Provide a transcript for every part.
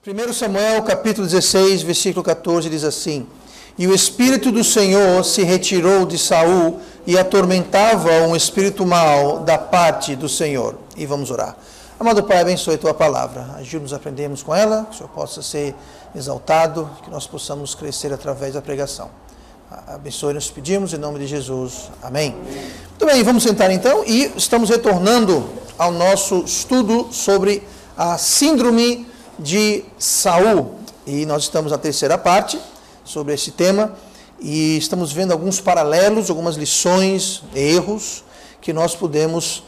1 Samuel, capítulo 16, versículo 14, diz assim: E o Espírito do Senhor se retirou de Saul e atormentava um espírito mau da parte do Senhor. E vamos orar. Amado Pai, abençoe a Tua palavra. Ajude-nos a aprendermos com ela, que o Senhor possa ser exaltado, que nós possamos crescer através da pregação. Abençoe, nós pedimos, em nome de Jesus. Amém. Muito bem, vamos sentar então e estamos retornando ao nosso estudo sobre a síndrome de Saul. E nós estamos na terceira parte sobre esse tema e estamos vendo alguns paralelos, algumas lições, erros que nós podemos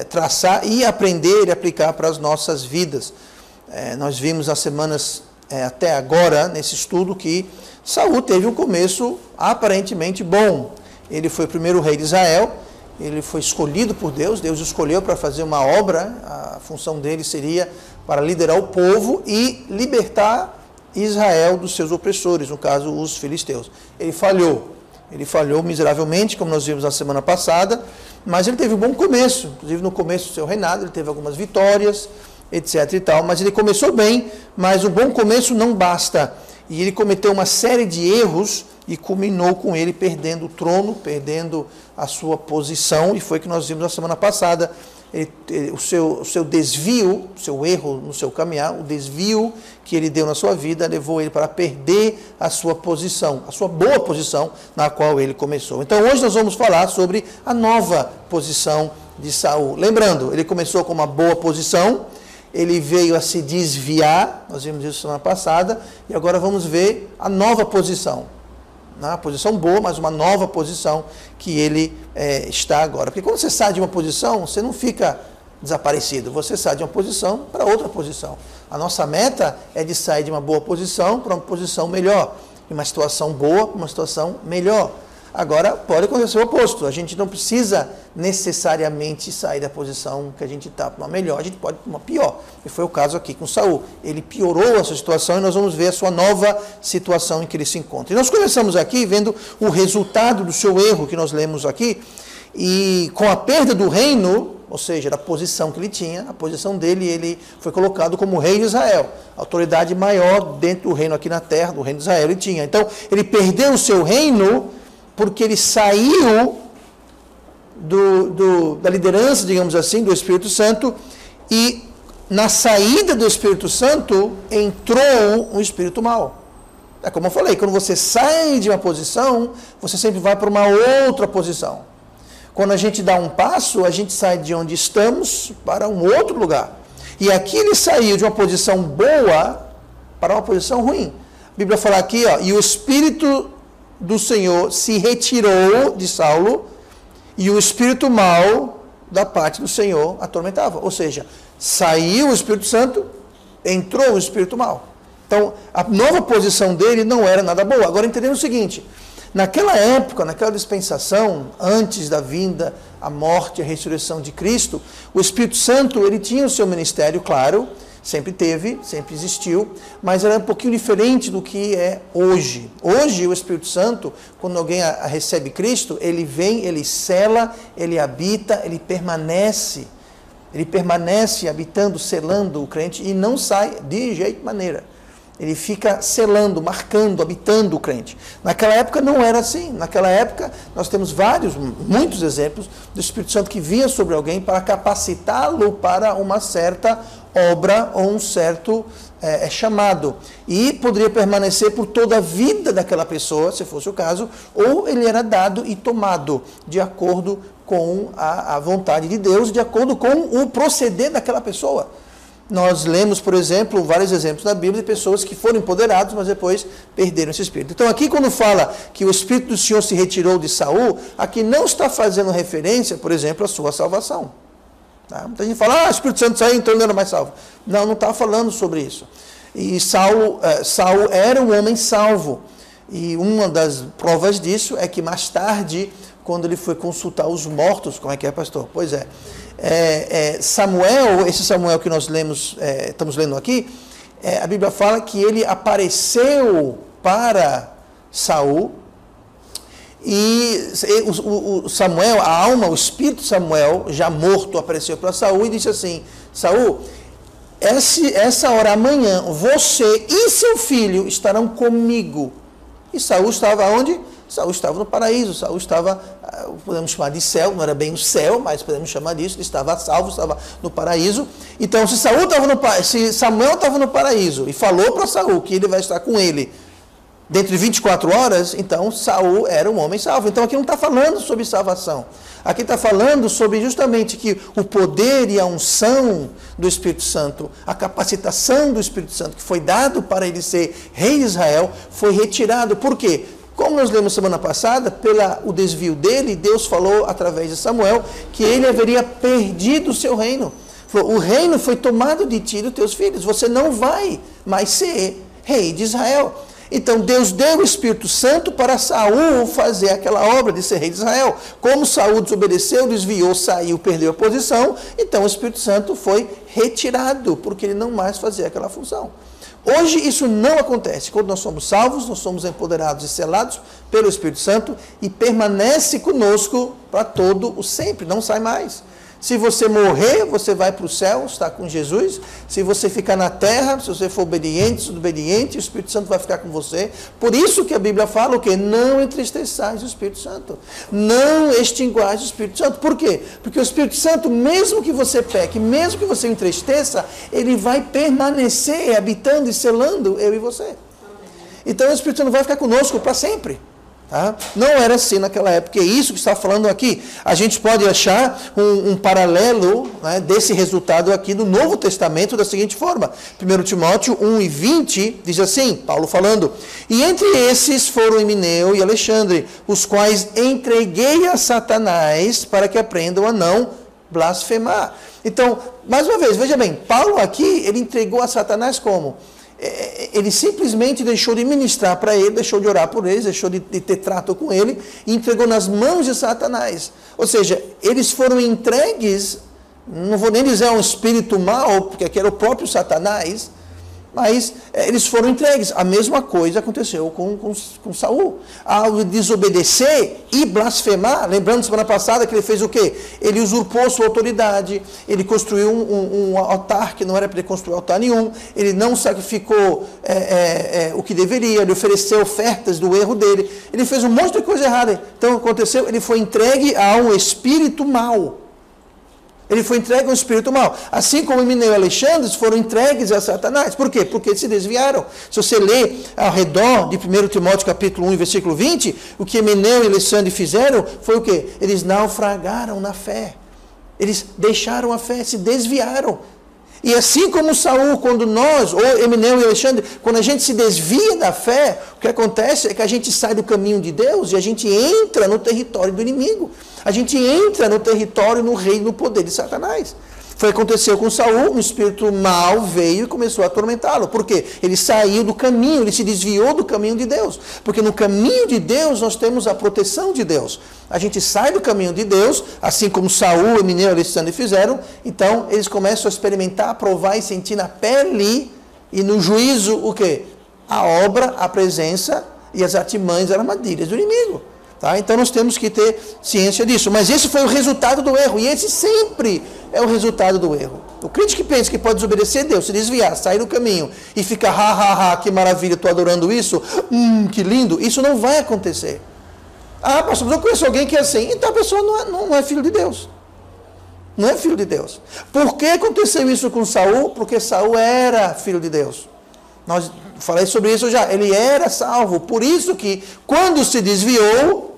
traçar e aprender e aplicar para as nossas vidas. Nós vimos nas semanas até agora, nesse estudo, que Saul teve um começo aparentemente bom. Ele foi o primeiro rei de Israel, ele foi escolhido por Deus, Deus o escolheu para fazer uma obra, a função dele seria para liderar o povo e libertar Israel dos seus opressores, no caso os filisteus. Ele falhou miseravelmente, como nós vimos na semana passada, mas ele teve um bom começo, inclusive no começo do seu reinado, ele teve algumas vitórias, etc e tal, mas ele começou bem, mas um bom começo não basta. E ele cometeu uma série de erros e culminou com ele perdendo o trono, perdendo a sua posição, e foi que nós vimos na semana passada. O seu desvio, o seu erro no seu caminhar, o desvio que ele deu na sua vida, levou ele para perder a sua posição, a sua boa posição na qual ele começou. Então hoje nós vamos falar sobre a nova posição de Saul. Lembrando, ele começou com uma boa posição, ele veio a se desviar, nós vimos isso semana passada, e agora vamos ver a nova posição. Uma posição boa, mas uma nova posição que ele está agora. Porque quando você sai de uma posição, você não fica desaparecido, você sai de uma posição para outra posição. A nossa meta é de sair de uma boa posição para uma posição melhor, de uma situação boa para uma situação melhor. Agora, pode acontecer o oposto, a gente não precisa necessariamente sair da posição que a gente está para uma melhor, a gente pode para uma pior. E foi o caso aqui com Saul. Ele piorou essa situação e nós vamos ver a sua nova situação em que ele se encontra. E nós começamos aqui vendo o resultado do seu erro que nós lemos aqui, e com a perda do reino, ou seja, da posição que ele tinha, a posição dele, ele foi colocado como rei de Israel, a autoridade maior dentro do reino aqui na terra, do reino de Israel ele tinha. Então, ele perdeu o seu reino porque ele saiu da liderança, digamos assim, do Espírito Santo, e na saída do Espírito Santo entrou um espírito mau. É como eu falei, quando você sai de uma posição, você sempre vai para uma outra posição. Quando a gente dá um passo, a gente sai de onde estamos para um outro lugar. E aqui ele saiu de uma posição boa para uma posição ruim. A Bíblia fala aqui, e o Espírito do Senhor se retirou de Saulo e o espírito mau da parte do Senhor atormentava. Ou seja, saiu o Espírito Santo, entrou o espírito mau. Então, a nova posição dele não era nada boa. Agora, entendemos o seguinte: naquela época, naquela dispensação, antes da vinda, a morte e a ressurreição de Cristo, o Espírito Santo, ele tinha o seu ministério, claro, sempre teve, sempre existiu, mas era um pouquinho diferente do que é hoje. Hoje, o Espírito Santo, quando alguém recebe Cristo, ele vem, ele sela, ele habita, ele permanece habitando, selando o crente e não sai de jeito maneira. Ele fica selando, marcando, habitando o crente. Naquela época não era assim. Naquela época nós temos muitos exemplos do Espírito Santo que vinha sobre alguém para capacitá-lo para uma certa obra ou um certo chamado. E poderia permanecer por toda a vida daquela pessoa, se fosse o caso, ou ele era dado e tomado de acordo com a vontade de Deus, de acordo com o proceder daquela pessoa. Nós lemos, por exemplo, vários exemplos na Bíblia de pessoas que foram empoderados, mas depois perderam esse espírito. Então aqui quando fala que o Espírito do Senhor se retirou de Saul, aqui não está fazendo referência, por exemplo, à sua salvação. Tá? Muita gente fala, o Espírito Santo saiu, então ele não era mais salvo. Não está falando sobre isso. E Saul era um homem salvo. E uma das provas disso é que mais tarde, quando ele foi consultar os mortos, como é que é, pastor? Pois é. Samuel, esse Samuel que nós estamos lendo aqui, a Bíblia fala que ele apareceu para Saul, e o Samuel, a alma, o espírito de Samuel, já morto, apareceu para Saul e disse assim: Saul, essa hora amanhã, você e seu filho estarão comigo. E Saul estava onde? Saul estava no paraíso, Saul estava, podemos chamar de céu, não era bem o céu, mas podemos chamar disso, ele estava salvo, estava no paraíso. Então, se Samuel estava no paraíso e falou para Saul que ele vai estar com ele dentro de 24 horas, então Saul era um homem salvo. Então aqui não está falando sobre salvação. Aqui está falando sobre justamente que o poder e a unção do Espírito Santo, a capacitação do Espírito Santo que foi dado para ele ser rei de Israel, foi retirado. Por quê? Como nós lemos semana passada, pelo desvio dele, Deus falou através de Samuel que ele haveria perdido o seu reino. Falou, o reino foi tomado de ti e dos teus filhos. Você não vai mais ser rei de Israel. Então Deus deu o Espírito Santo para Saul fazer aquela obra de ser rei de Israel. Como Saul desobedeceu, desviou, saiu, perdeu a posição, então o Espírito Santo foi retirado, porque ele não mais fazia aquela função. Hoje isso não acontece. Quando nós somos salvos, nós somos empoderados e selados pelo Espírito Santo e permanece conosco para todo o sempre, não sai mais. Se você morrer, você vai para o céu, está com Jesus. Se você ficar na terra, se você for obediente, o Espírito Santo vai ficar com você. Por isso que a Bíblia fala o quê? Não entristeçais o Espírito Santo. Não extinguais o Espírito Santo. Por quê? Porque o Espírito Santo, mesmo que você peque, mesmo que você entristeça, ele vai permanecer habitando e selando eu e você. Então o Espírito Santo vai ficar conosco para sempre. Tá? Não era assim naquela época, é isso que está falando aqui. A gente pode achar um paralelo, né, desse resultado aqui no Novo Testamento da seguinte forma. 1 Timóteo 1:20 diz assim, Paulo falando: e entre esses foram Emineu e Alexandre, os quais entreguei a Satanás para que aprendam a não blasfemar. Então, mais uma vez, veja bem, Paulo aqui, ele entregou a Satanás como? Ele simplesmente deixou de ministrar para ele, deixou de orar por eles, deixou de ter trato com ele e entregou nas mãos de Satanás. Ou seja, eles foram entregues, não vou nem dizer a um espírito mau, porque aqui era o próprio Satanás, mas eles foram entregues. A mesma coisa aconteceu com Saul. Ao desobedecer e blasfemar, lembrando semana passada que ele fez o quê? Ele usurpou sua autoridade, ele construiu um altar que não era para ele construir altar nenhum, ele não sacrificou o que deveria, ele ofereceu ofertas do erro dele, ele fez um monte de coisa errada. Então aconteceu, ele foi entregue a um espírito mau. Ele foi entregue ao espírito mau. Assim como Emineu e Alexandre foram entregues a Satanás. Por quê? Porque eles se desviaram. Se você ler ao redor de 1 Timóteo capítulo 1, versículo 20, o que Emineu e Alexandre fizeram foi o quê? Eles naufragaram na fé. Eles deixaram a fé, se desviaram. E assim como Saul, quando nós, ou Emineu e Alexandre, quando a gente se desvia da fé, o que acontece é que a gente sai do caminho de Deus e a gente entra no território do inimigo. A gente entra no território, no reino, no poder de Satanás. Foi o que aconteceu com Saul, um espírito mau veio e começou a atormentá-lo. Por quê? Ele saiu do caminho, ele se desviou do caminho de Deus. Porque no caminho de Deus nós temos a proteção de Deus. A gente sai do caminho de Deus, assim como Saul, Emineu e Alexandre fizeram, então eles começam a experimentar, provar e sentir na pele e no juízo o quê? A obra, a presença e as artimanhas, as armadilhas do inimigo. Tá? Então nós temos que ter ciência disso. Mas esse foi o resultado do erro. E esse sempre é o resultado do erro. O crente que pensa que pode desobedecer a Deus, se desviar, sair do caminho e ficar, que maravilha, estou adorando isso, que lindo, isso não vai acontecer. Ah, pastor, eu conheço alguém que é assim. Então a pessoa não é filho de Deus. Não é filho de Deus. Por que aconteceu isso com Saul? Porque Saul era filho de Deus. Nós falei sobre isso já. Ele era salvo. Por isso que, quando se desviou,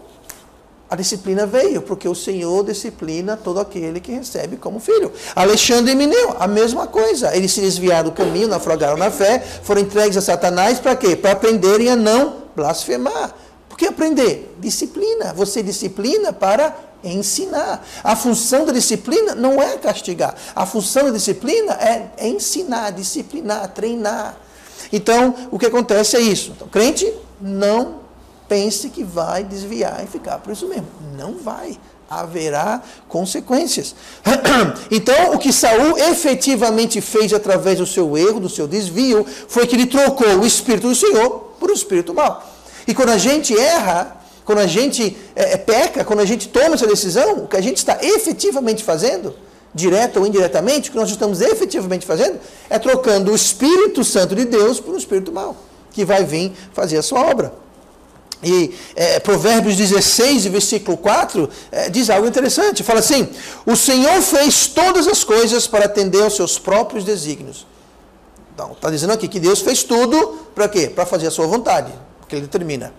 a disciplina veio. Porque o Senhor disciplina todo aquele que recebe como filho. Alexandre e Emineu, a mesma coisa. Eles se desviaram do caminho, naufragaram na fé, foram entregues a Satanás para quê? Para aprenderem a não blasfemar. Por que aprender? Disciplina. Você disciplina para ensinar. A função da disciplina não é castigar. A função da disciplina é ensinar, disciplinar, treinar. Então, o que acontece é isso. Então, crente, não pense que vai desviar e ficar por isso mesmo. Não vai. Haverá consequências. Então, o que Saul efetivamente fez através do seu erro, do seu desvio, foi que ele trocou o Espírito do Senhor por um espírito mau. E quando a gente erra, quando a gente peca, quando a gente toma essa decisão, o que a gente está efetivamente fazendo direta ou indiretamente, o que nós estamos efetivamente fazendo é trocando o Espírito Santo de Deus por um espírito mau, que vai vir fazer a sua obra. E Provérbios 16, versículo 4, diz algo interessante. Fala assim: o Senhor fez todas as coisas para atender aos seus próprios desígnios. Então, está dizendo aqui que Deus fez tudo para quê? Para fazer a sua vontade. Porque ele termina.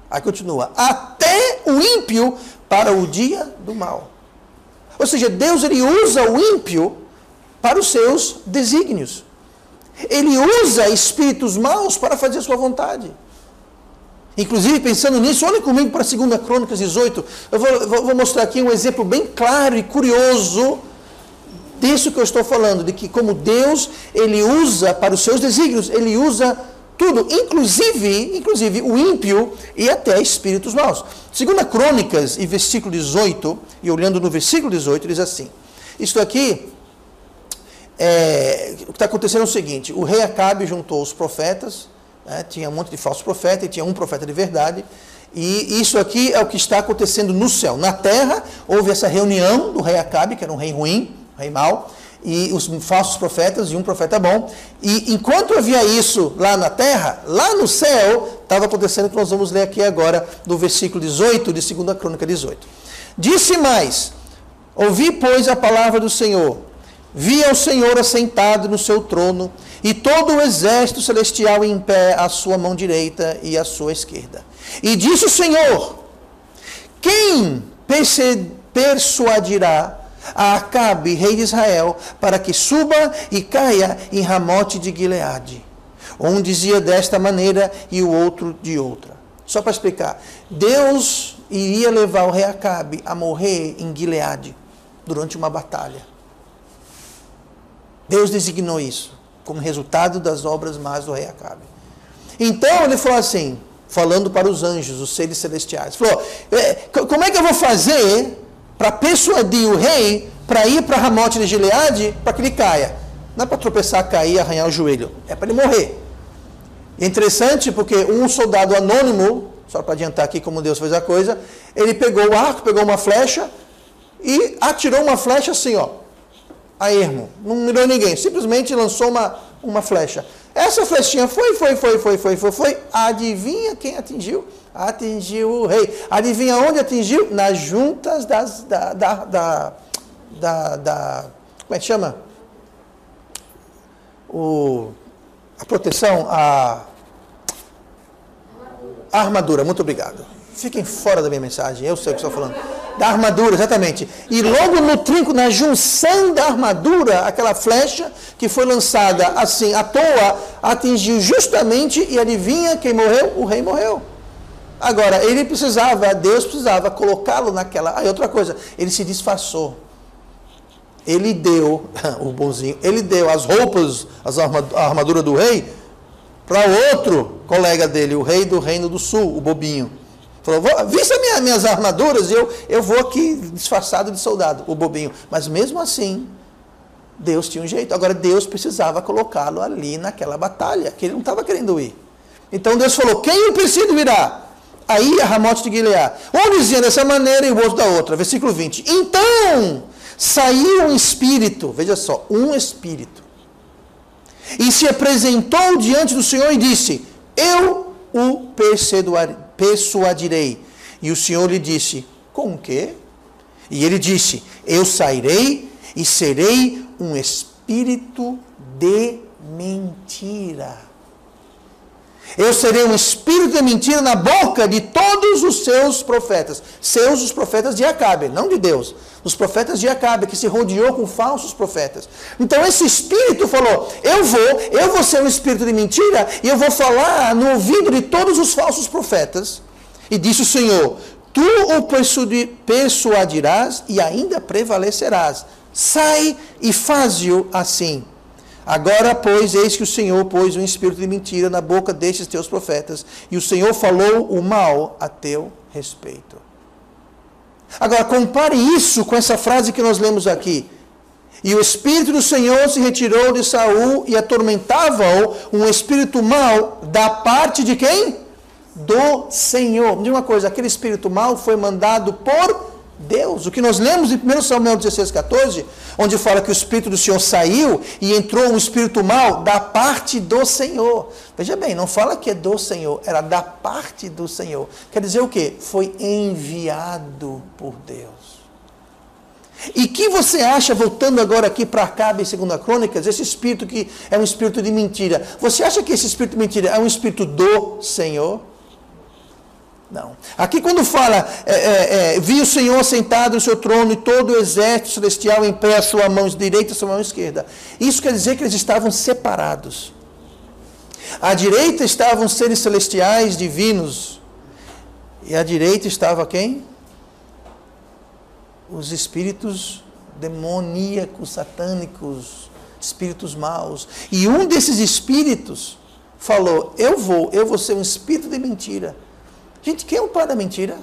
Aí continua: até o ímpio para o dia do mal. Ou seja, Deus ele usa o ímpio para os seus desígnios. Ele usa espíritos maus para fazer a sua vontade. Inclusive, pensando nisso, olhem comigo para 2 Crônicas 18. Eu vou mostrar aqui um exemplo bem claro e curioso disso que eu estou falando, de que como Deus, ele usa para os seus desígnios, ele usa tudo, inclusive o ímpio e até espíritos maus. 2 Crônicas e versículo 18, e olhando no versículo 18, diz assim: isto aqui, o que está acontecendo é o seguinte: o rei Acabe juntou os profetas, tinha um monte de falsos profetas, e tinha um profeta de verdade, e isso aqui é o que está acontecendo no céu. Na terra, houve essa reunião do rei Acabe, que era um rei ruim, um rei mau, e os falsos profetas e um profeta bom, e enquanto havia isso lá na terra, lá no céu, estava acontecendo o que nós vamos ler aqui agora, do versículo 18, de 2 Crônica 18. Disse mais: ouvi, pois, a palavra do Senhor, vi ao Senhor assentado no seu trono, e todo o exército celestial em pé à sua mão direita e à sua esquerda. E disse o Senhor: quem persuadirá a Acabe, rei de Israel, para que suba e caia em Ramote de Gileade? Um dizia desta maneira e o outro de outra. Só para explicar, Deus iria levar o rei Acabe a morrer em Gileade durante uma batalha. Deus designou isso como resultado das obras más do rei Acabe. Então ele falou assim, falando para os anjos, os seres celestiais, falou: como é que eu vou fazer para persuadir o rei para ir para Ramote de Gileade para que ele caia? Não é para tropeçar, cair, arranhar o joelho, é para ele morrer. É interessante porque um soldado anônimo, só para adiantar aqui como Deus fez a coisa, ele pegou o arco, pegou uma flecha e atirou uma flecha assim, ó, a ermo, não mirou ninguém, simplesmente lançou uma flecha. Essa flechinha foi, adivinha quem atingiu? Atingiu o rei. Adivinha onde atingiu? Nas juntas como é que chama? A proteção, a armadura, muito obrigado. Fiquem fora da minha mensagem, eu sei o que estou falando. Da armadura, exatamente. E logo no trinco, na junção da armadura, aquela flecha que foi lançada assim, à toa, atingiu justamente, e adivinha quem morreu? O rei morreu. Agora, Deus precisava colocá-lo naquela... Aí outra coisa, ele se disfarçou. Ele deu, o bonzinho, ele deu as roupas, a armadura do rei, para outro colega dele, o rei do Reino do Sul, o bobinho. Falou: vista minhas armaduras, eu vou aqui disfarçado de soldado, o bobinho. Mas mesmo assim, Deus tinha um jeito. Agora, Deus precisava colocá-lo ali naquela batalha, que ele não estava querendo ir. Então Deus falou: quem o preciso irá? Aí a Ramote de Gileade. Um dizia dessa maneira e o outro da outra. Versículo 20. Então saiu um espírito, veja só, um espírito, e se apresentou diante do Senhor e disse: eu o persuadirei. E o Senhor lhe disse: com o quê? E ele disse: eu sairei e serei um espírito de mentira. Eu serei um espírito de mentira na boca de todos os seus profetas. Os profetas de Acabe, não de Deus. Os profetas de Acabe, que se rodeou com falsos profetas. Então esse espírito falou: eu vou ser um espírito de mentira e eu vou falar no ouvido de todos os falsos profetas. E disse o Senhor: tu o persuadirás e ainda prevalecerás. Sai e faze-o assim. Agora, pois, eis que o Senhor pôs um espírito de mentira na boca destes teus profetas, e o Senhor falou o mal a teu respeito. Agora, compare isso com essa frase que nós lemos aqui. E o espírito do Senhor se retirou de Saul e atormentava-o um espírito mau da parte de quem? Do Senhor. Me diga uma coisa, aquele espírito mau foi mandado por Deus. O que nós lemos em 1 Samuel 16,14, onde fala que o Espírito do Senhor saiu e entrou um espírito mau da parte do Senhor. Veja bem, não fala que é do Senhor, era da parte do Senhor. Quer dizer o quê? Foi enviado por Deus. E que você acha, voltando agora aqui para Acabe em 2 Crônicas, esse espírito que é um espírito de mentira, você acha que esse espírito de mentira é um espírito do Senhor? Não. Aqui quando fala, vi o Senhor sentado no seu trono e todo o exército celestial em pé, a sua mão direita e a sua mão esquerda. Isso quer dizer que eles estavam separados. À direita estavam seres celestiais divinos. E à direita estava quem? Os espíritos demoníacos, satânicos, espíritos maus. E um desses espíritos falou, eu vou ser um espírito de mentira. Gente, quem é o pai da mentira?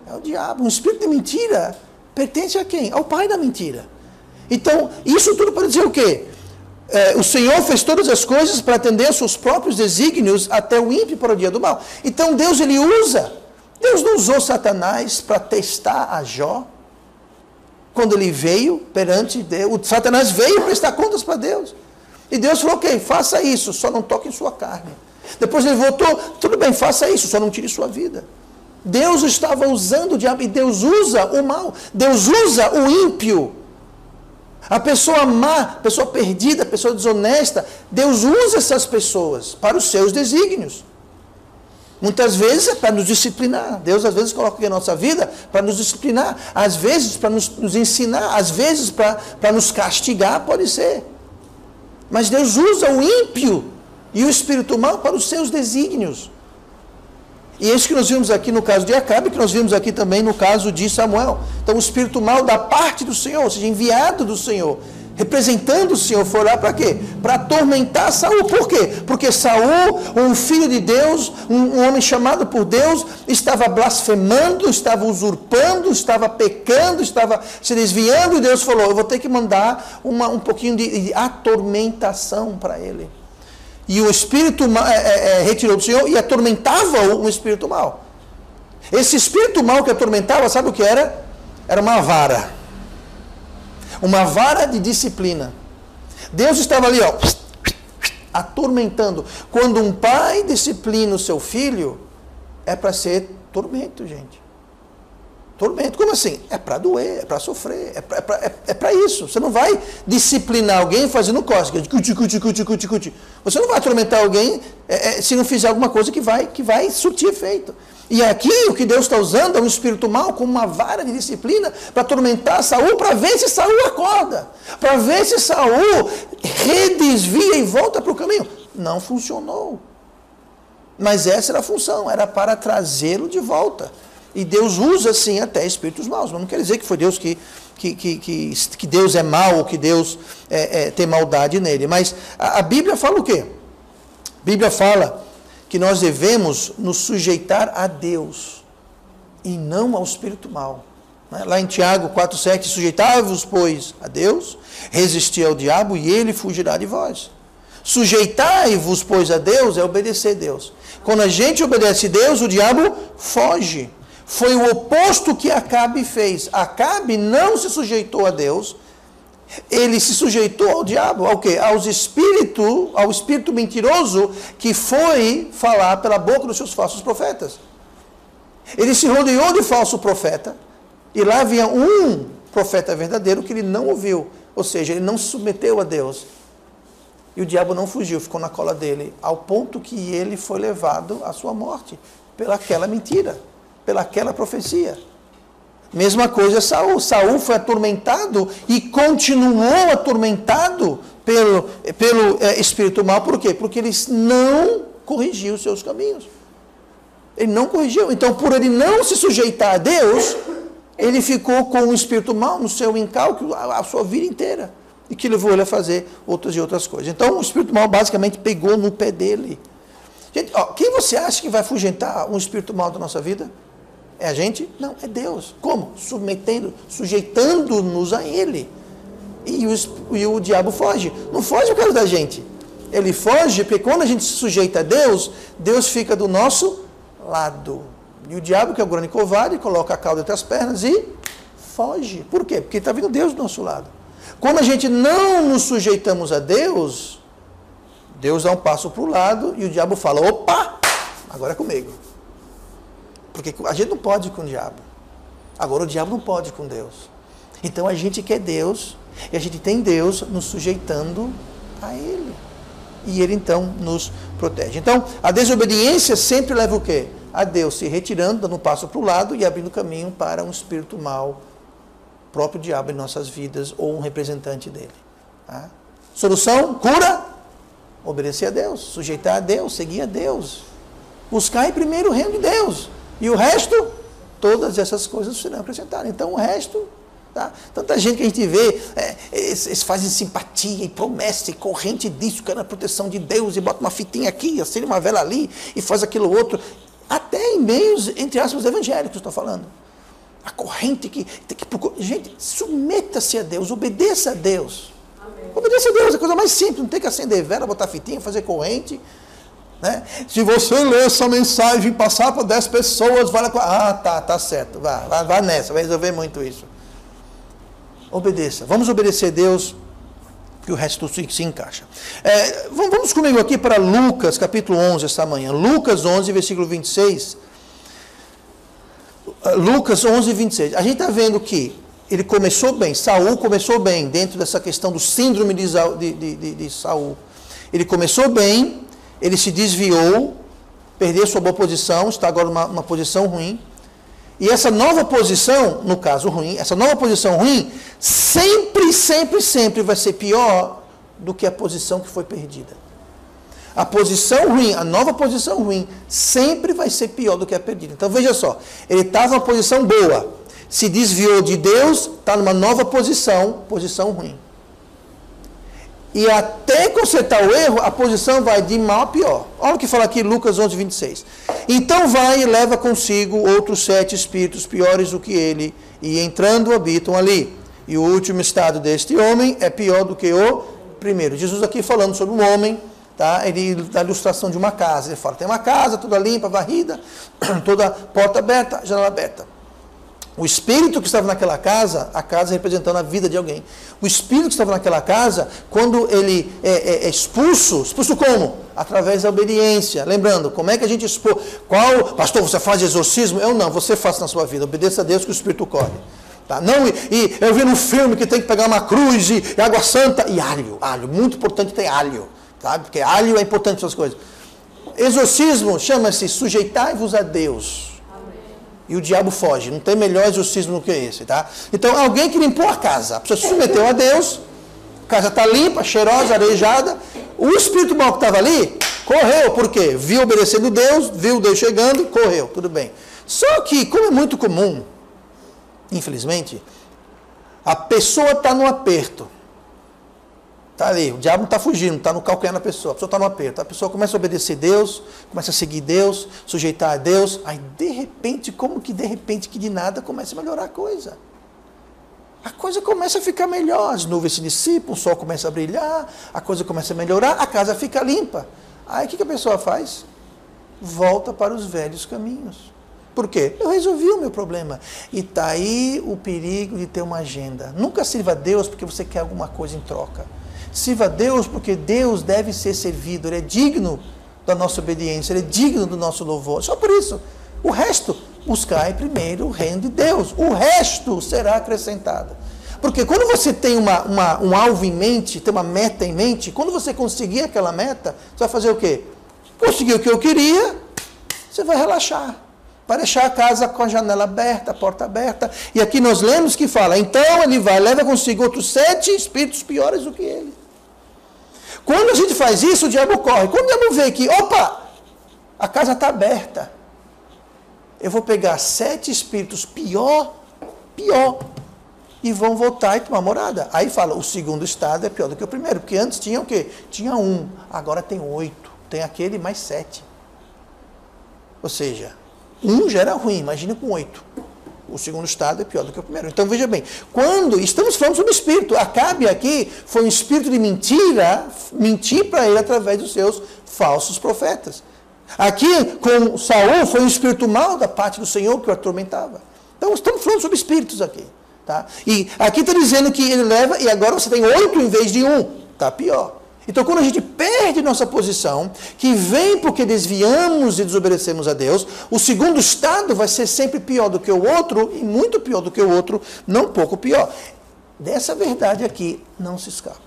É o diabo. Um espírito de mentira pertence a quem? Ao pai da mentira. Então, isso tudo para dizer o quê? O Senhor fez todas as coisas para atender aos seus próprios desígnios até o ímpio para o dia do mal. Então, Deus não usou Satanás para testar a Jó. Quando ele veio perante Deus, Satanás veio prestar contas para Deus. E Deus falou, ok, faça isso, só não toque em sua carne. Depois ele voltou, tudo bem, faça isso, só não tire sua vida. Deus estava usando o diabo, e Deus usa o mal, Deus usa o ímpio. A pessoa má, a pessoa perdida, a pessoa desonesta, Deus usa essas pessoas para os seus desígnios. Muitas vezes é para nos disciplinar. Deus às vezes coloca aqui a nossa vida para nos disciplinar. Às vezes para nos ensinar. Às vezes para nos castigar, pode ser. Mas Deus usa o ímpio e o espírito mau para os seus desígnios. E é isso que nós vimos aqui no caso de Acabe, que nós vimos aqui também no caso de Samuel. Então o espírito mau da parte do Senhor, ou seja, enviado do Senhor, representando o Senhor, foi lá para quê? Para atormentar Saul. Por quê? Porque Saul, um filho de Deus, um homem chamado por Deus, estava blasfemando, estava usurpando, estava pecando, estava se desviando, e Deus falou, eu vou ter que mandar um pouquinho de atormentação para ele. E o espírito retirou do Senhor e atormentava um espírito mau. Esse espírito mau que atormentava, sabe o que era? Era uma vara. Uma vara de disciplina. Deus estava ali, ó, atormentando. Quando um pai disciplina o seu filho, é para ser tormento, gente. Tormento, como assim? É para doer, é para sofrer, é para isso. Você não vai disciplinar alguém fazendo cócega, cuti. Você não vai atormentar alguém se não fizer alguma coisa que vai surtir efeito. E aqui o que Deus está usando é um espírito mau como uma vara de disciplina para atormentar Saul, para ver se Saul acorda, para ver se Saul redesvia e volta para o caminho. Não funcionou. Mas essa era a função, era para trazê-lo de volta. E Deus usa, sim, até espíritos maus. Mas não quer dizer que foi Deus que Deus é mau, ou que Deus tem maldade nele. Mas a Bíblia fala o quê? A Bíblia fala que nós devemos nos sujeitar a Deus e não ao espírito mau. Lá em Tiago 4,7, sujeitai-vos, pois, a Deus, resisti ao diabo e ele fugirá de vós. Sujeitai-vos, pois, a Deus é obedecer a Deus. Quando a gente obedece a Deus, o diabo foge. Foi o oposto que Acabe fez. Acabe não se sujeitou a Deus, ele se sujeitou ao diabo, ao quê? Ao espírito mentiroso que foi falar pela boca dos seus falsos profetas. Ele se rodeou de falso profeta, e lá havia um profeta verdadeiro que ele não ouviu, ou seja, ele não se submeteu a Deus. E o diabo não fugiu, ficou na cola dele, ao ponto que ele foi levado à sua morte, pelaquela mentira, pelaquela profecia. Mesma coisa Saul. Saul foi atormentado e continuou atormentado pelo espírito mau. Por quê? Porque ele não corrigiu os seus caminhos. Ele não corrigiu. Então, por ele não se sujeitar a Deus, ele ficou com o espírito mau no seu encalço a sua vida inteira. E que levou ele a fazer outras e outras coisas. Então, o espírito mau basicamente pegou no pé dele. Gente, quem você acha que vai afugentar um espírito mau da nossa vida? É a gente? Não, é Deus. Como? Sujeitando-nos a Ele. E o diabo foge. Não foge por causa da gente. Ele foge porque quando a gente se sujeita a Deus, Deus fica do nosso lado. E o diabo, que é o grande covarde, coloca a cauda entre as pernas e foge. Por quê? Porque está vindo Deus do nosso lado. Quando a gente não nos sujeitamos a Deus, Deus dá um passo para o lado e o diabo fala, opa, agora é comigo. Porque a gente não pode ir com o diabo. Agora o diabo não pode ir com Deus. Então a gente quer Deus e a gente tem Deus nos sujeitando a Ele. E Ele então nos protege. Então a desobediência sempre leva o quê? A Deus se retirando, dando um passo para o lado e abrindo caminho para um espírito mau, próprio diabo em nossas vidas ou um representante dele. Tá? Solução? Cura? Obedecer a Deus, sujeitar a Deus, seguir a Deus. Buscar em primeiro o reino de Deus. E o resto, todas essas coisas serão acrescentadas. Então o resto, tá? Tanta gente que a gente vê, eles fazem simpatia e promessa e corrente disso, quer na proteção de Deus, e bota uma fitinha aqui, acende uma vela ali, e faz aquilo outro. Até em meios, entre aspas, evangélicos, estou falando. A corrente que tem que procurar. Gente, submeta-se a Deus, obedeça a Deus. Amém. Obedeça a Deus, é a coisa mais simples, não tem que acender vela, botar fitinha, fazer corrente. Né? Se você ler essa mensagem e passar para 10 pessoas, vai lá. Ah, tá certo, vai nessa, vai resolver muito isso. Obedeça, vamos obedecer a Deus, que o resto se encaixa. Vamos comigo aqui para Lucas, capítulo 11, esta manhã. Lucas 11, versículo 26. Lucas 11, 26. A gente está vendo que ele começou bem, Saul começou bem, dentro dessa questão do síndrome de Saul. Ele começou bem, ele se desviou, perdeu sua boa posição, está agora numa posição ruim. E essa nova posição, no caso ruim, essa nova posição ruim, sempre vai ser pior do que a posição que foi perdida. A posição ruim, a nova posição ruim, sempre vai ser pior do que a perdida. Então veja só, ele estava numa posição boa, se desviou de Deus, está numa nova posição ruim. E até consertar o erro, a posição vai de mal a pior. Olha o que fala aqui Lucas 11, 26. Então vai e leva consigo outros 7 espíritos piores do que ele, e entrando habitam ali. E o último estado deste homem é pior do que o primeiro. Jesus aqui falando sobre um homem, tá? Ele dá a ilustração de uma casa. Ele fala, tem uma casa toda limpa, varrida, toda porta aberta, janela aberta. O espírito que estava naquela casa, a casa representando a vida de alguém. O espírito que estava naquela casa, quando ele é expulso como? Através da obediência. Lembrando, como é que a gente expõe? Pastor, você faz exorcismo? Eu não, você faz na sua vida. Obedeça a Deus que o espírito corre. Tá? Não, e eu vi no filme que tem que pegar uma cruz e água santa e alho. Muito importante ter alho. Sabe? Porque alho é importante para essas coisas. Exorcismo chama-se sujeitai-vos a Deus. E o diabo foge. Não tem melhor exorcismo do que esse, tá? Então, alguém que limpou a casa, a pessoa se submeteu a Deus, a casa está limpa, cheirosa, arejada, o espírito mau que estava ali, correu, por quê? Viu obedecendo Deus, viu Deus chegando, correu, tudo bem. Só que, como é muito comum, infelizmente, a pessoa está no aperto. Está ali, o diabo não está fugindo, está no calcanhar da pessoa, a pessoa está no aperto. A pessoa começa a obedecer a Deus, começa a seguir Deus, sujeitar a Deus, aí de repente, que de nada começa a melhorar a coisa. A coisa começa a ficar melhor, as nuvens se dissipam, o sol começa a brilhar, a coisa começa a melhorar, a casa fica limpa. Aí o que a pessoa faz? Volta para os velhos caminhos. Por quê? Eu resolvi o meu problema. E está aí o perigo de ter uma agenda. Nunca sirva a Deus porque você quer alguma coisa em troca. Sirva a Deus porque Deus deve ser servido. Ele é digno da nossa obediência, Ele é digno do nosso louvor. Só por isso. O resto, buscai primeiro o reino de Deus. O resto será acrescentado. Porque quando você tem um alvo em mente, tem uma meta em mente, quando você conseguir aquela meta, você vai fazer o quê? Conseguir o que eu queria, você vai relaxar. Vai deixar a casa com a janela aberta, a porta aberta. E aqui nós lemos que fala, então ele vai, leva consigo outros 7 espíritos piores do que ele. Quando a gente faz isso, o diabo corre. Quando o diabo vê que, opa, a casa está aberta, eu vou pegar 7 espíritos pior, e vão voltar e tomar morada. Aí fala, o segundo estado é pior do que o primeiro, porque antes tinha o quê? Tinha 1, agora tem 8, tem aquele mais 7. Ou seja, 1 já era ruim, imagine com 8. O segundo estado é pior do que o primeiro. Então, veja bem, quando estamos falando sobre espírito, Acabe aqui foi um espírito de mentira, mentir para ele através dos seus falsos profetas. Aqui, com Saul, foi um espírito mau da parte do Senhor que o atormentava. Então, estamos falando sobre espíritos aqui. Tá? E aqui está dizendo que ele leva, e agora você tem 8 em vez de 1. Está pior. Então, quando a gente perde nossa posição, que vem porque desviamos e desobedecemos a Deus, o segundo estado vai ser sempre pior do que o outro, e muito pior do que o outro, não pouco pior. Dessa verdade aqui, não se escapa.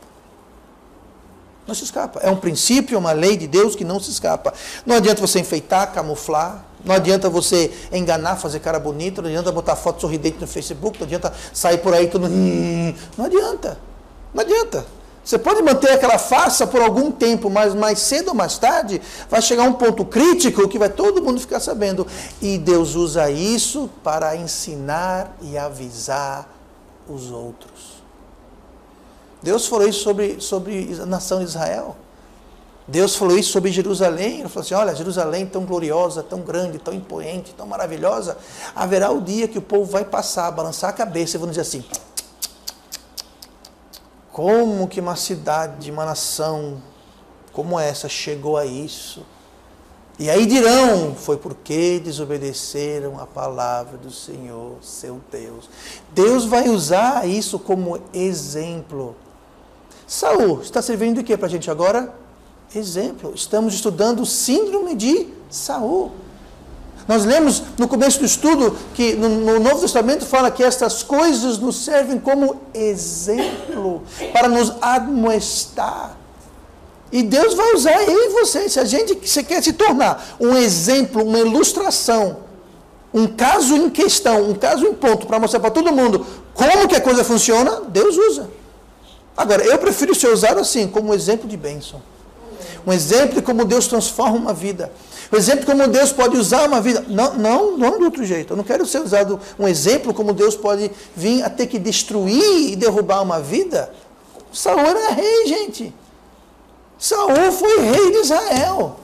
Não se escapa. É um princípio, uma lei de Deus que não se escapa. Não adianta você enfeitar, camuflar, não adianta você enganar, fazer cara bonita, não adianta botar foto sorridente no Facebook, não adianta sair por aí todo... Não adianta. Não adianta. Você pode manter aquela farsa por algum tempo, mas mais cedo ou mais tarde vai chegar um ponto crítico que vai todo mundo ficar sabendo. E Deus usa isso para ensinar e avisar os outros. Deus falou isso sobre a nação de Israel. Deus falou isso sobre Jerusalém. Ele falou assim, olha, Jerusalém tão gloriosa, tão grande, tão imponente, tão maravilhosa. Haverá o dia que o povo vai passar, balançar a cabeça e vão dizer assim... Como que uma cidade, uma nação como essa chegou a isso? E aí dirão, foi porque desobedeceram a palavra do Senhor, seu Deus. Deus vai usar isso como exemplo. Saul, está servindo de quê para a gente agora? Exemplo. Estamos estudando o síndrome de Saul. Nós lemos no começo do estudo que no Novo Testamento fala que estas coisas nos servem como exemplo para nos admoestar. E Deus vai usar eu e você. Se você quer se tornar um exemplo, uma ilustração, um caso em questão, um caso em ponto para mostrar para todo mundo como que a coisa funciona, Deus usa. Agora, eu prefiro ser usado assim, como um exemplo de bênção. Um exemplo de como Deus transforma uma vida. Um exemplo de como Deus pode usar uma vida. Não de outro jeito. Eu não quero ser usado um exemplo como Deus pode vir a ter que destruir e derrubar uma vida. Saul era rei, gente. Saul foi rei de Israel.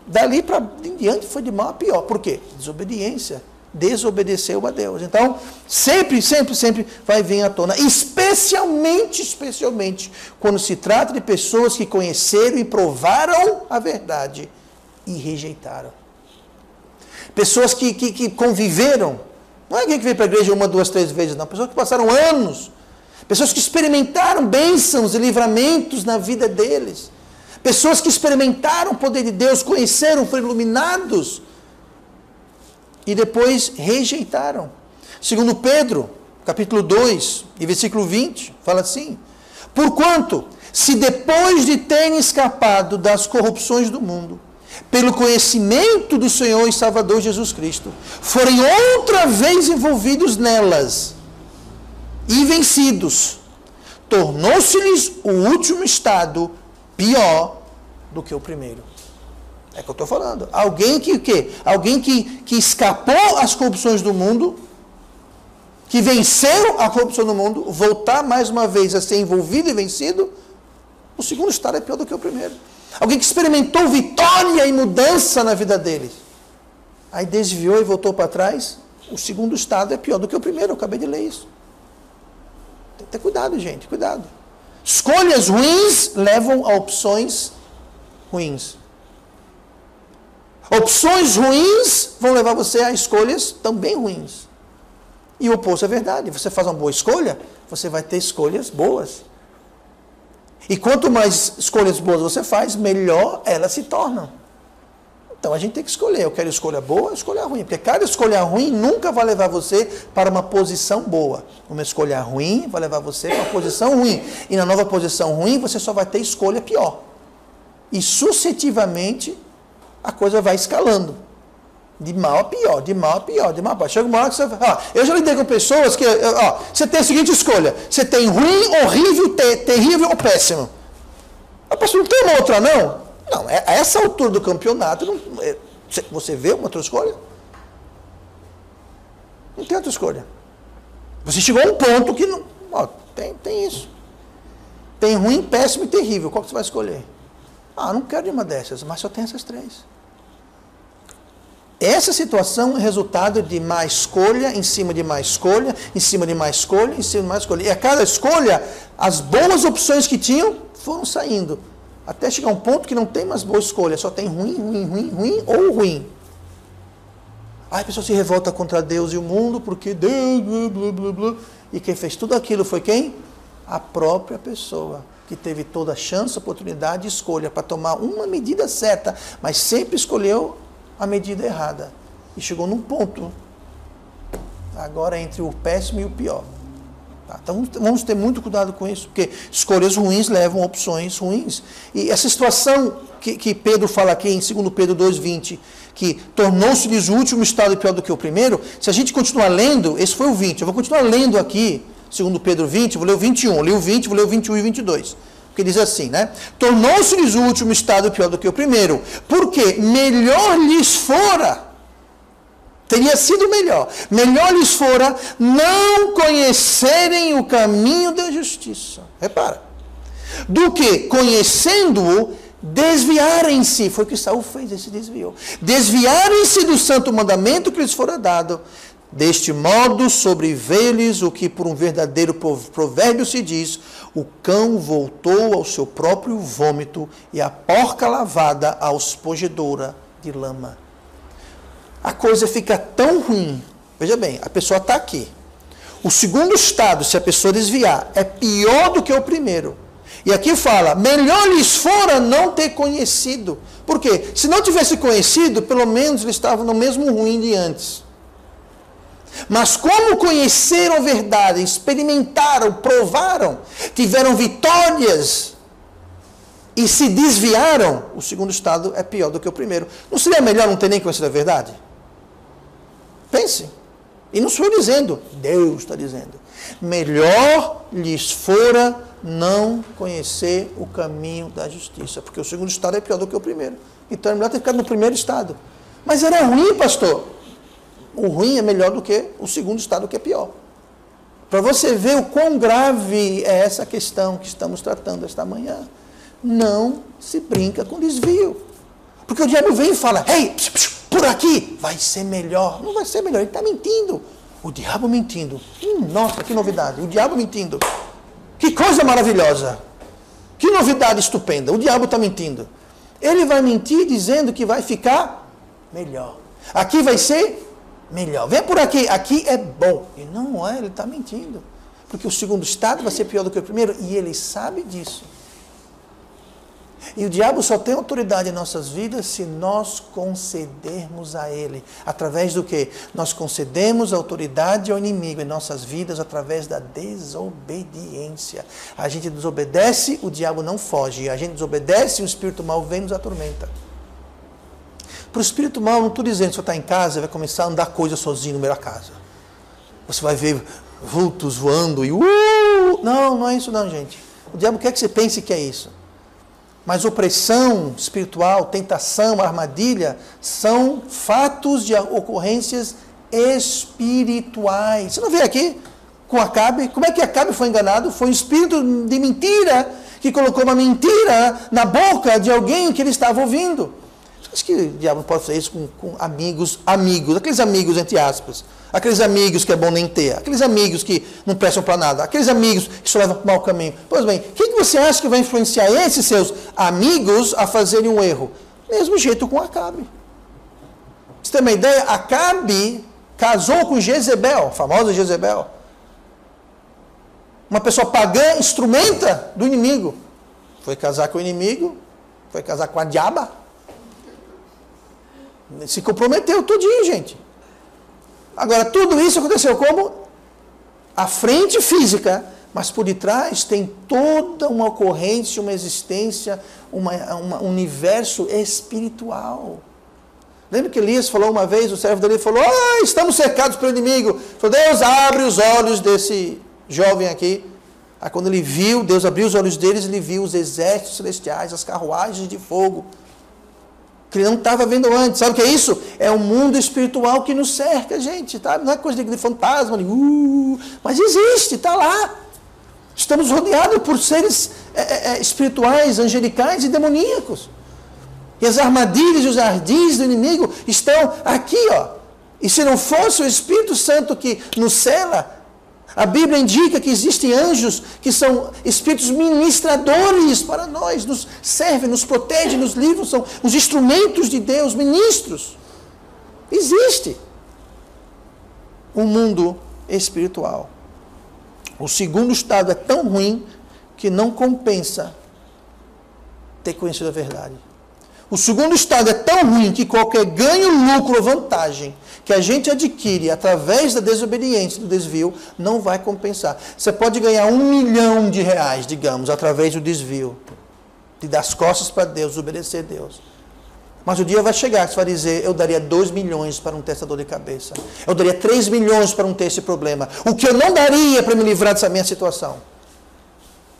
Dali para em diante foi de mal a pior. Por quê? Desobediência. Desobedeceu a Deus. Então, sempre vai vir à tona. Especialmente, quando se trata de pessoas que conheceram e provaram a verdade e rejeitaram. Pessoas que conviveram. Não é alguém que veio para a igreja 1, 2, 3 vezes, não. Pessoas que passaram anos. Pessoas que experimentaram bênçãos e livramentos na vida deles. Pessoas que experimentaram o poder de Deus, conheceram, foram iluminados. E depois rejeitaram. Segundo Pedro, capítulo 2, e versículo 20, fala assim: porquanto, se depois de terem escapado das corrupções do mundo, pelo conhecimento do Senhor e Salvador Jesus Cristo, forem outra vez envolvidos nelas e vencidos, tornou-se-lhes o último estado pior do que o primeiro. É o que eu estou falando. Alguém que o quê? Alguém que escapou às corrupções do mundo, que venceu a corrupção do mundo, voltar mais uma vez a ser envolvido e vencido, o segundo estado é pior do que o primeiro. Alguém que experimentou vitória e mudança na vida dele, aí desviou e voltou para trás, o segundo estado é pior do que o primeiro. Eu acabei de ler isso. Tem que ter cuidado, gente, cuidado. Escolhas ruins levam a opções ruins. Opções ruins vão levar você a escolhas também ruins. E o oposto é verdade. Você faz uma boa escolha, você vai ter escolhas boas. E quanto mais escolhas boas você faz, melhor elas se tornam. Então a gente tem que escolher. Eu quero escolha boa, escolha ruim. Porque cada escolha ruim nunca vai levar você para uma posição boa. Uma escolha ruim vai levar você para uma posição ruim. E na nova posição ruim, você só vai ter escolha pior. E sucessivamente a coisa vai escalando. De mal a pior, de mal a pior, de mal a pior. Chega uma hora que você fala, eu já lidei com pessoas que, você tem a seguinte escolha, você tem ruim, horrível, terrível ou péssimo. A pessoa não tem uma outra não? Não, a essa altura do campeonato, você vê uma outra escolha? Não tem outra escolha. Você chegou a um ponto que não, tem isso. Tem ruim, péssimo e terrível, qual que você vai escolher? Não quero nenhuma dessas, mas só tem essas 3. Essa situação é resultado de má escolha, em cima de má escolha, em cima de má escolha, em cima de má escolha. E a cada escolha, as boas opções que tinham foram saindo. Até chegar a um ponto que não tem mais boa escolha, só tem ruim ou ruim. Aí a pessoa se revolta contra Deus e o mundo, porque Deus, blá, blá, blá, blá. E quem fez tudo aquilo foi quem? A própria pessoa, que teve toda a chance, oportunidade e escolha para tomar uma medida certa, mas sempre escolheu a medida errada. E chegou num ponto, agora entre o péssimo e o pior. Tá? Então vamos ter muito cuidado com isso, porque escolhas ruins levam a opções ruins. E essa situação que Pedro fala aqui em 2 Pedro 2,20, que tornou-se-lhes o último estado pior do que o primeiro, se a gente continuar lendo, esse foi o 20, eu vou continuar lendo aqui, 2 Pedro 20, vou ler o 21, li o 20, vou ler o 21 e 22. Porque diz assim, né? Tornou-se-lhes o último estado pior do que o primeiro, porque melhor lhes fora, teria sido melhor lhes fora não conhecerem o caminho da justiça. Repara. Do que, conhecendo-o, desviarem-se. Foi o que Saul fez, ele se desviou. Desviarem-se do santo mandamento que lhes fora dado. Deste modo, sobreveio-lhes o que por um verdadeiro provérbio se diz: o cão voltou ao seu próprio vômito e a porca lavada à hospedadora de lama. A coisa fica tão ruim. Veja bem, a pessoa está aqui. O segundo estado, se a pessoa desviar, é pior do que o primeiro. E aqui fala, melhor lhes fora não ter conhecido. Por quê? Se não tivesse conhecido, pelo menos eles estavam no mesmo ruim de antes. Mas como conheceram a verdade, experimentaram, provaram, tiveram vitórias e se desviaram, o segundo estado é pior do que o primeiro. Não seria melhor não ter nem conhecido a verdade? Pense. E não sou eu dizendo, Deus está dizendo. Melhor lhes fora não conhecer o caminho da justiça, porque o segundo estado é pior do que o primeiro. Então é melhor ter ficado no primeiro estado. Mas era ruim, pastor. O ruim é melhor do que o segundo estado, que é pior. Para você ver o quão grave é essa questão que estamos tratando esta manhã. Não se brinca com desvio. Porque o diabo vem e fala, ei, por aqui, vai ser melhor. Não vai ser melhor, ele está mentindo. O diabo mentindo. Nossa, que novidade. O diabo mentindo. Que coisa maravilhosa. Que novidade estupenda. O diabo está mentindo. Ele vai mentir dizendo que vai ficar melhor. Aqui vai ser melhor. Vem por aqui. Aqui é bom. E não é, ele está mentindo. Porque o segundo estado vai ser pior do que o primeiro. E ele sabe disso. E o diabo só tem autoridade em nossas vidas se nós concedermos a ele. Através do quê? Nós concedemos autoridade ao inimigo em nossas vidas através da desobediência. A gente desobedece, o diabo não foge. A gente desobedece, o espírito mau vem e nos atormenta. Para o espírito mau, não estou dizendo que você está em casa e vai começar a andar coisa sozinho no meio da casa. Você vai ver vultos voando e... Não, não é isso não, gente. O diabo quer que você pense que é isso. Mas opressão espiritual, tentação, armadilha, são fatos de ocorrências espirituais. Você não vê aqui com Acabe? Como é que Acabe foi enganado? Foi um espírito de mentira que colocou uma mentira na boca de alguém que ele estava ouvindo. Acho que o diabo pode fazer isso com amigos, aqueles amigos entre aspas. Aqueles amigos que é bom nem ter, aqueles amigos que não prestam para nada, aqueles amigos que só levam para o mau caminho. Pois bem, o que você acha que vai influenciar esses seus amigos a fazerem um erro? Mesmo jeito com Acabe. Você tem uma ideia? Acabe casou com Jezebel, a famosa Jezebel. Uma pessoa pagã, instrumenta do inimigo. Foi casar com o inimigo, foi casar com a diaba. Se comprometeu tudinho, gente. Agora, tudo isso aconteceu como? A frente física, mas por detrás tem toda uma ocorrência, uma existência, um universo espiritual. Lembra que Elias falou uma vez, o servo dele falou, estamos cercados pelo inimigo. Falou, Deus abre os olhos desse jovem aqui. Aí quando ele viu, Deus abriu os olhos deles, ele viu os exércitos celestiais, as carruagens de fogo, que ele não estava vendo antes. Sabe o que é isso? É um mundo espiritual que nos cerca, gente. Tá? Não é coisa de fantasma, mas existe, está lá. Estamos rodeados por seres espirituais, angelicais e demoníacos. E as armadilhas e os ardis do inimigo estão aqui, ó. E se não fosse o Espírito Santo que nos cela, a Bíblia indica que existem anjos que são espíritos ministradores para nós, nos servem, nos protegem, nos livram, são os instrumentos de Deus, ministros. Existe. o mundo espiritual. O segundo estado é tão ruim que não compensa ter conhecido a verdade. O segundo estado é tão ruim que qualquer ganho, lucro ou vantagem que a gente adquire através da desobediência, do desvio, não vai compensar. Você pode ganhar R$1 milhão, digamos, através do desvio, de dar as costas para Deus, obedecer a Deus. Mas o dia vai chegar que você vai dizer, eu daria 2 milhões para não ter essa dor de cabeça. Eu daria 3 milhões para não ter esse problema. O que eu não daria para me livrar dessa minha situação?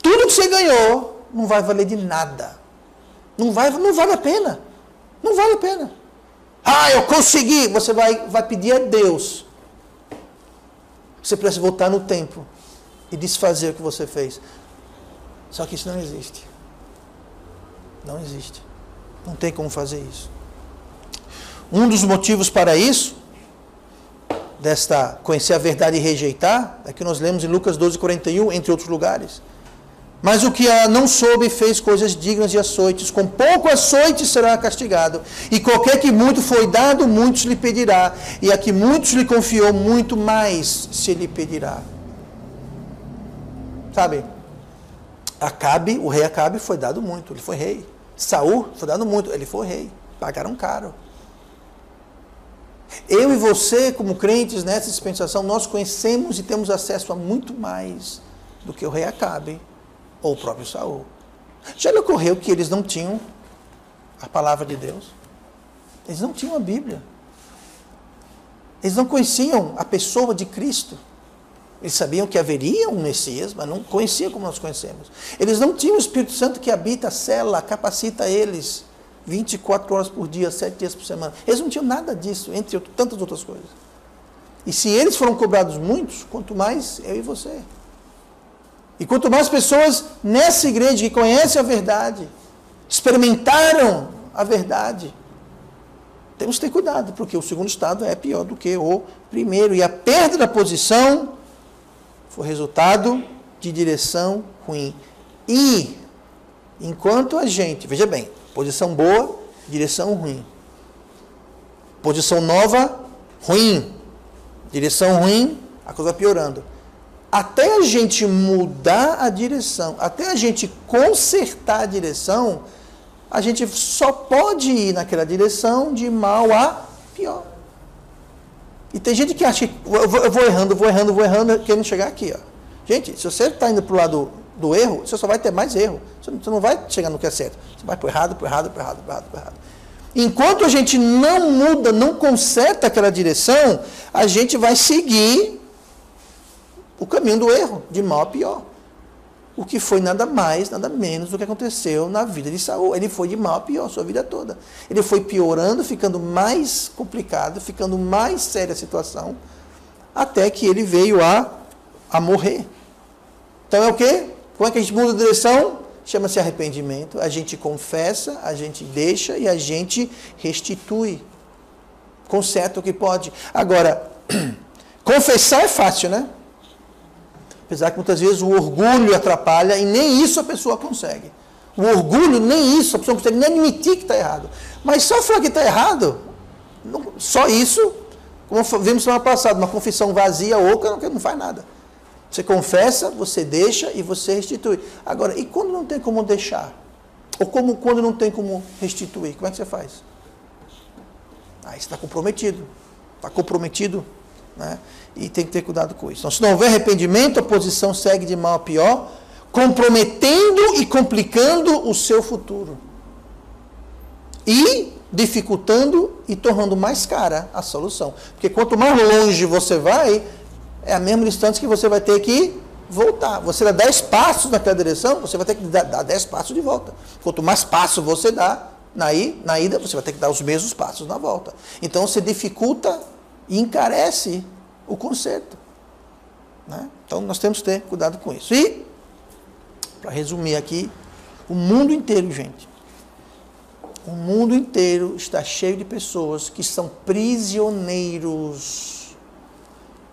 Tudo que você ganhou não vai valer de nada. Não vale a pena. Não vale a pena. Ah, eu consegui. Você vai pedir a Deus. Você precisa voltar no tempo e desfazer o que você fez. Só que isso não existe. Não existe. Não tem como fazer isso. Um dos motivos para isso, conhecer a verdade e rejeitar, é que nós lemos em Lucas 12:41, entre outros lugares. Mas o que não soube fez coisas dignas de açoites. Com pouco açoite será castigado. E qualquer que muito foi dado, muitos lhe pedirá. E a que muitos lhe confiou, muito mais se lhe pedirá. Sabe? O rei Acabe foi dado muito. Ele foi rei. Saul foi dado muito. Ele foi rei. Pagaram caro. Eu e você, como crentes nessa dispensação, nós conhecemos e temos acesso a muito mais do que o rei Acabe ou o próprio Saul. Já lhe ocorreu que eles não tinham a palavra de Deus? Eles não tinham a Bíblia. Eles não conheciam a pessoa de Cristo. Eles sabiam que haveria um Messias, mas não conheciam como nós conhecemos. Eles não tinham o Espírito Santo que habita, sela, capacita eles 24 horas por dia, 7 dias por semana. Eles não tinham nada disso, entre tantas outras coisas. E se eles foram cobrados muitos, quanto mais eu e você. E quanto mais pessoas nessa igreja que conhecem a verdade, experimentaram a verdade, temos que ter cuidado, porque o segundo estado é pior do que o primeiro. E a perda da posição foi resultado de direção ruim. E, enquanto a gente, veja bem, posição boa, direção ruim. Posição nova, ruim. Direção ruim, a coisa vai piorando. Até a gente mudar a direção, até a gente consertar a direção, a gente só pode ir naquela direção de mal a pior. E tem gente que acha que eu vou errando, querendo chegar aqui. Ó. Gente, se você está indo para o lado do erro, você só vai ter mais erro. Você não vai chegar no que é certo. Você vai para o errado. Enquanto a gente não muda, não conserta aquela direção, a gente vai seguir o caminho do erro, de mal a pior. O que foi nada mais, nada menos do que aconteceu na vida de Saul. Ele foi de mal a pior, sua vida toda. Ele foi piorando, ficando mais complicado, ficando mais séria a situação, até que ele veio a morrer. Então é o quê? Como é que a gente muda a direção? Chama-se arrependimento. A gente confessa, a gente deixa e a gente restitui. Conserta o que pode. Agora, confessar é fácil, né? Apesar que muitas vezes o orgulho atrapalha e nem isso a pessoa consegue. O orgulho, nem isso, a pessoa não consegue nem admitir que está errado. Mas só falar que está errado, só isso, como vimos semana passada, uma confissão vazia, oca, não faz nada. Você confessa, você deixa e você restitui. Agora, e quando não tem como deixar? Ou quando não tem como restituir? Como é que você faz? Aí você está comprometido. Está comprometido, né? E tem que ter cuidado com isso. Então, se não houver arrependimento, a posição segue de mal a pior, comprometendo e complicando o seu futuro. E dificultando e tornando mais cara a solução. Porque quanto mais longe você vai, é a mesma distância que você vai ter que voltar. Você dá 10 passos naquela direção, você vai ter que dar 10 passos de volta. Quanto mais passos você dá, na ida, você vai ter que dar os mesmos passos na volta. Então, você dificulta e encarece o conserto. Né? Então, nós temos que ter cuidado com isso. E, para resumir aqui, o mundo inteiro, gente, o mundo inteiro está cheio de pessoas que são prisioneiros.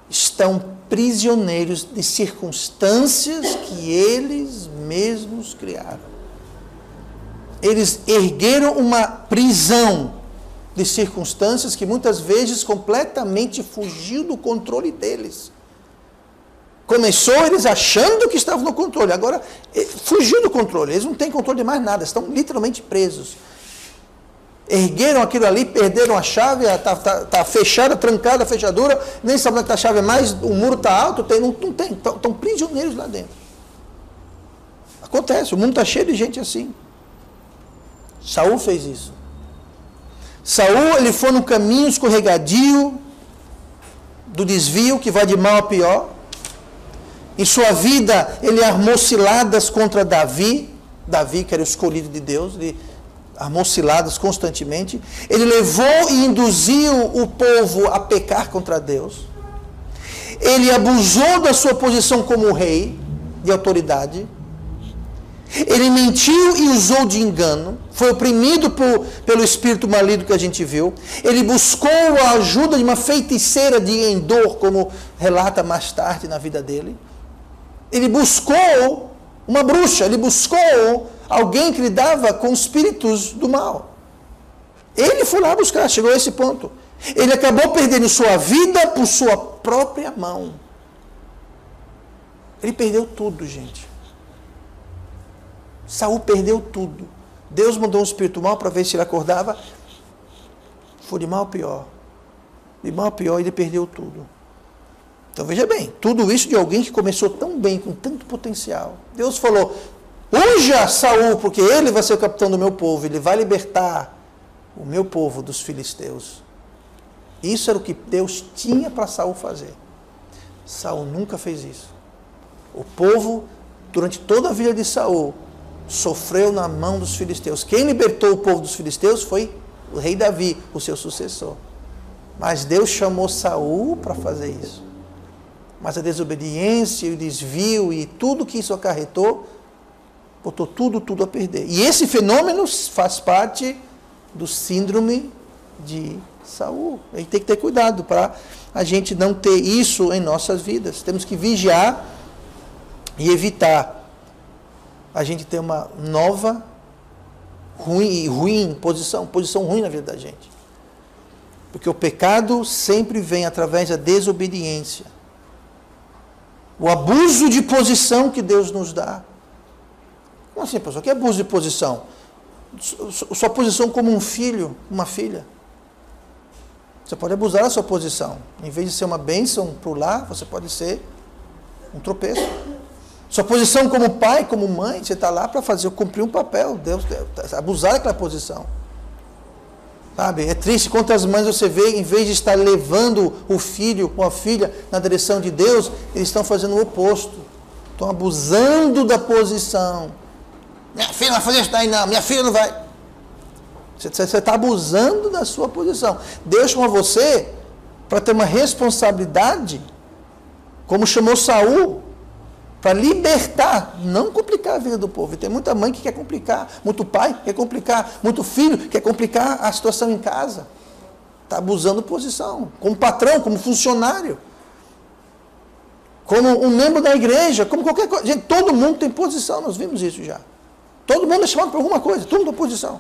Estão prisioneiros de circunstâncias que eles mesmos criaram. Eles ergueram uma prisão de circunstâncias que muitas vezes completamente fugiu do controle deles. Começou eles achando que estavam no controle, agora fugiu do controle, eles não têm controle de mais nada, estão literalmente presos. Ergueram aquilo ali, perderam a chave, está fechada, trancada a fechadura, nem sabem onde está a chave mais, o muro está alto, não tem, estão prisioneiros lá dentro. Acontece, o mundo está cheio de gente assim. Saul fez isso. Saul, ele foi no caminho escorregadio do desvio que vai de mal a pior. Em sua vida, ele armou ciladas contra Davi, que era o escolhido de Deus, ele armou ciladas constantemente. Ele levou e induziu o povo a pecar contra Deus. Ele abusou da sua posição como rei, de autoridade. Ele mentiu e usou de engano, foi oprimido pelo espírito maligno que a gente viu. Ele buscou a ajuda de uma feiticeira de Endor, como relata mais tarde na vida dele. Ele buscou uma bruxa, ele buscou alguém que lidava com espíritos do mal. Ele foi lá buscar, chegou a esse ponto. Ele acabou perdendo sua vida por sua própria mão. Ele perdeu tudo, gente. Saul perdeu tudo. Deus mandou um espírito mal para ver se ele acordava. Foi de mal a pior. De mal a pior, ele perdeu tudo. Então veja bem, tudo isso de alguém que começou tão bem, com tanto potencial. Deus falou, unja Saul, porque ele vai ser o capitão do meu povo, ele vai libertar o meu povo dos filisteus. Isso era o que Deus tinha para Saul fazer. Saul nunca fez isso. O povo, durante toda a vida de Saul, sofreu na mão dos filisteus. Quem libertou o povo dos filisteus foi o rei Davi, o seu sucessor. Mas Deus chamou Saul para fazer isso. Mas a desobediência, o desvio e tudo que isso acarretou, botou tudo a perder. E esse fenômeno faz parte do síndrome de Saul. A gente tem que ter cuidado para a gente não ter isso em nossas vidas. Temos que vigiar e evitar a gente ter uma nova, ruim posição ruim na vida da gente. Porque o pecado sempre vem através da desobediência. O abuso de posição que Deus nos dá. Como assim, pastor? Que abuso de posição? Sua posição como um filho, uma filha. Você pode abusar da sua posição. Em vez de ser uma bênção para o lar, você pode ser um tropeço. Sua posição como pai, como mãe, você está lá para cumprir um papel. Deus abusar daquela posição. Sabe? É triste quantas mães você vê, em vez de estar levando o filho ou a filha na direção de Deus, eles estão fazendo o oposto. Estão abusando da posição. Minha filha não vai fazer isso daí não, minha filha não vai. Você está abusando da sua posição. Deus chamou você para ter uma responsabilidade, como chamou Saul, para libertar, não complicar a vida do povo. E tem muita mãe que quer complicar, muito pai que quer complicar, muito filho que quer complicar a situação em casa. Está abusando de posição, como patrão, como funcionário, como um membro da igreja, como qualquer coisa. Gente, todo mundo tem posição, nós vimos isso já. Todo mundo é chamado para alguma coisa, todo mundo tem posição.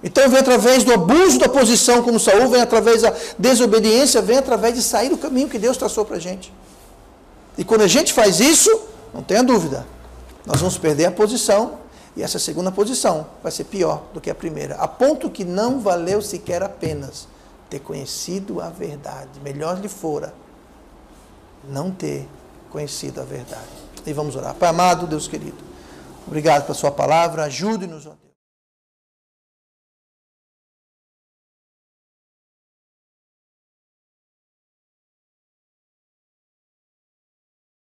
Então vem através do abuso da posição, como Saul, vem através da desobediência, vem através de sair do caminho que Deus traçou para a gente. E quando a gente faz isso, não tenha dúvida, nós vamos perder a posição, e essa segunda posição vai ser pior do que a primeira, a ponto que não valeu sequer apenas ter conhecido a verdade. Melhor lhe fora não ter conhecido a verdade. E vamos orar. Pai amado, Deus querido, obrigado pela sua palavra, ajude-nos.